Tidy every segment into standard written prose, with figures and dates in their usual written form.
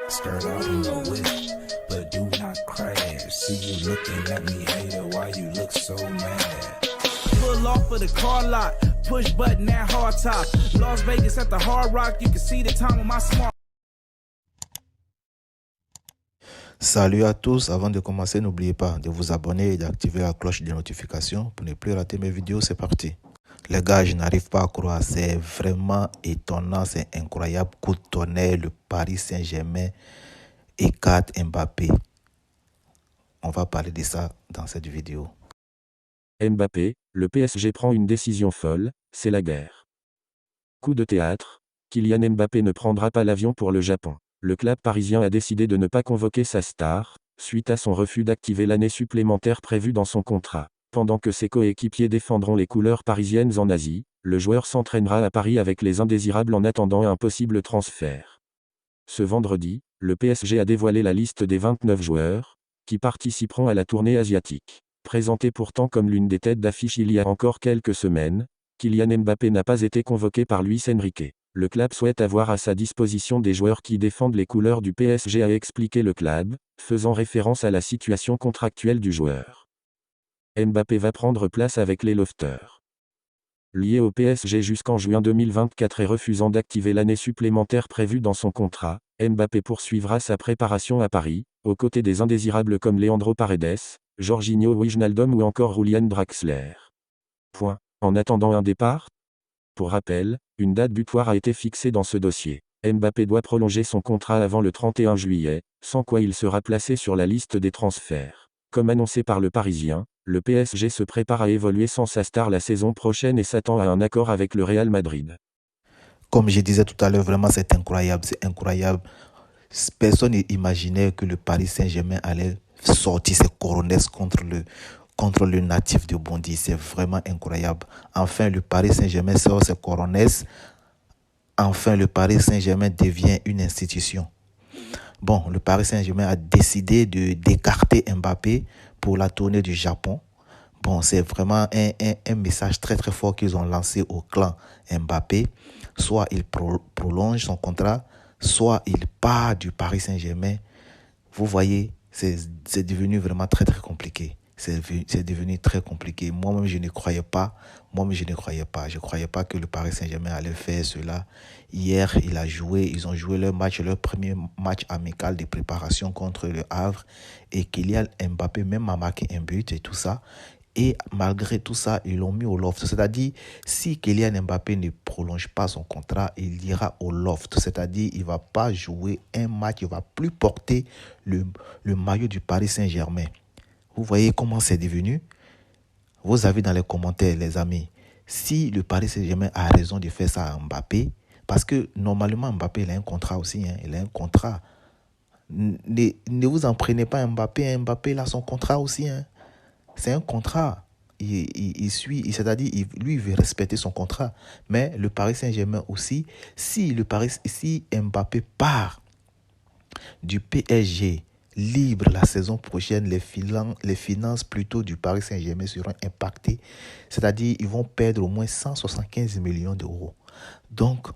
Skirt out in the wish, but do not crash. See you looking at me, hater, why you look so mad? Pull off of the car lot, push button at hard top. Las Vegas at the Hard Rock, you can see the time on my smart. Salut à tous, avant de commencer, n'oubliez pas de vous abonner et d'activer la cloche de notification pour ne plus rater mes vidéos, c'est parti. Les gars, je n'arrive pas à croire, c'est vraiment étonnant, c'est incroyable. Coup de tonnerre, le Paris Saint-Germain écarte Mbappé. On va parler de ça dans cette vidéo. Mbappé, le PSG prend une décision folle, c'est la guerre. Coup de théâtre, Kylian Mbappé ne prendra pas l'avion pour le Japon. Le club parisien a décidé de ne pas convoquer sa star, suite à son refus d'activer l'année supplémentaire prévue dans son contrat. Pendant que ses coéquipiers défendront les couleurs parisiennes en Asie, le joueur s'entraînera à Paris avec les indésirables en attendant un possible transfert. Ce vendredi, le PSG a dévoilé la liste des 29 joueurs, qui participeront à la tournée asiatique. Présenté pourtant comme l'une des têtes d'affiche il y a encore quelques semaines, Kylian Mbappé n'a pas été convoqué par Luis Enrique. Le club souhaite avoir à sa disposition des joueurs qui défendent les couleurs du PSG, a expliqué le club, faisant référence à la situation contractuelle du joueur. Mbappé va prendre place avec les Lofters. Lié au PSG jusqu'en juin 2024 et refusant d'activer l'année supplémentaire prévue dans son contrat, Mbappé poursuivra sa préparation à Paris, aux côtés des indésirables comme Leandro Paredes, Jorginho Wijnaldum ou encore Julian Draxler. En attendant un départ ? Pour rappel, une date butoir a été fixée dans ce dossier. Mbappé doit prolonger son contrat avant le 31 juillet, sans quoi il sera placé sur la liste des transferts. Comme annoncé par le Parisien, le PSG se prépare à évoluer sans sa star la saison prochaine et s'attend à un accord avec le Real Madrid. Comme je disais tout à l'heure, vraiment c'est incroyable, c'est incroyable. Personne n'imaginait que le Paris Saint-Germain allait sortir ses coronesses contre le natif de Bondy. C'est vraiment incroyable. Enfin, le Paris Saint-Germain sort ses coronesses. Enfin, le Paris Saint-Germain devient une institution. Bon, le Paris Saint-Germain a décidé d'écarter Mbappé pour la tournée du Japon. Bon, c'est vraiment un message très très fort qu'ils ont lancé au clan Mbappé. Soit il prolonge son contrat, soit il part du Paris Saint-Germain. Vous voyez, c'est devenu vraiment très très compliqué. C'est devenu très compliqué. Moi-même, je ne croyais pas. Je ne croyais pas que le Paris Saint-Germain allait faire cela. Hier, ils ont joué leur premier match amical de préparation contre le Havre. Et Kylian Mbappé même a marqué un but et tout ça. Et malgré tout ça, ils l'ont mis au loft. C'est-à-dire, si Kylian Mbappé ne prolonge pas son contrat, il ira au loft. C'est-à-dire, il ne va pas jouer un match, il ne va plus porter le maillot du Paris Saint-Germain. Vous voyez comment c'est devenu? Vos avis dans les commentaires, les amis. Si le Paris Saint-Germain a raison de faire ça à Mbappé, parce que normalement, Mbappé, il a un contrat aussi. Il a un contrat. Ne vous en prenez pas à Mbappé. Mbappé, il a son contrat aussi. C'est un contrat. Il suit, c'est-à-dire, lui, il veut respecter son contrat. Mais le Paris Saint-Germain aussi, si Mbappé part du PSG libre la saison prochaine, les finances plutôt du Paris Saint-Germain seront impactées. C'est-à-dire, ils vont perdre au moins 175 millions d'euros. Donc,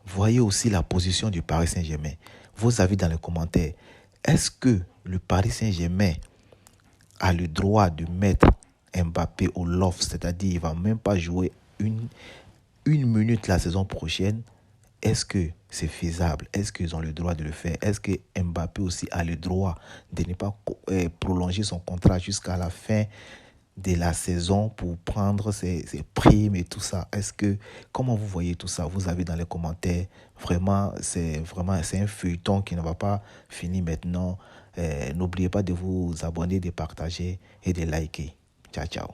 voyez aussi la position du Paris Saint-Germain. Vos avis dans les commentaires. Est-ce que le Paris Saint-Germain a le droit de mettre Mbappé au loft, c'est-à-dire il ne va même pas jouer une minute la saison prochaine? Est-ce que c'est faisable? Est-ce qu'ils ont le droit de le faire? Est-ce que Mbappé aussi a le droit de ne pas prolonger son contrat jusqu'à la fin de la saison pour prendre ses primes et tout ça? Comment vous voyez tout ça? Vous avez dans les commentaires. Vraiment, c'est un feuilleton qui ne va pas finir maintenant. N'oubliez pas de vous abonner, de partager et de liker. Ciao, ciao.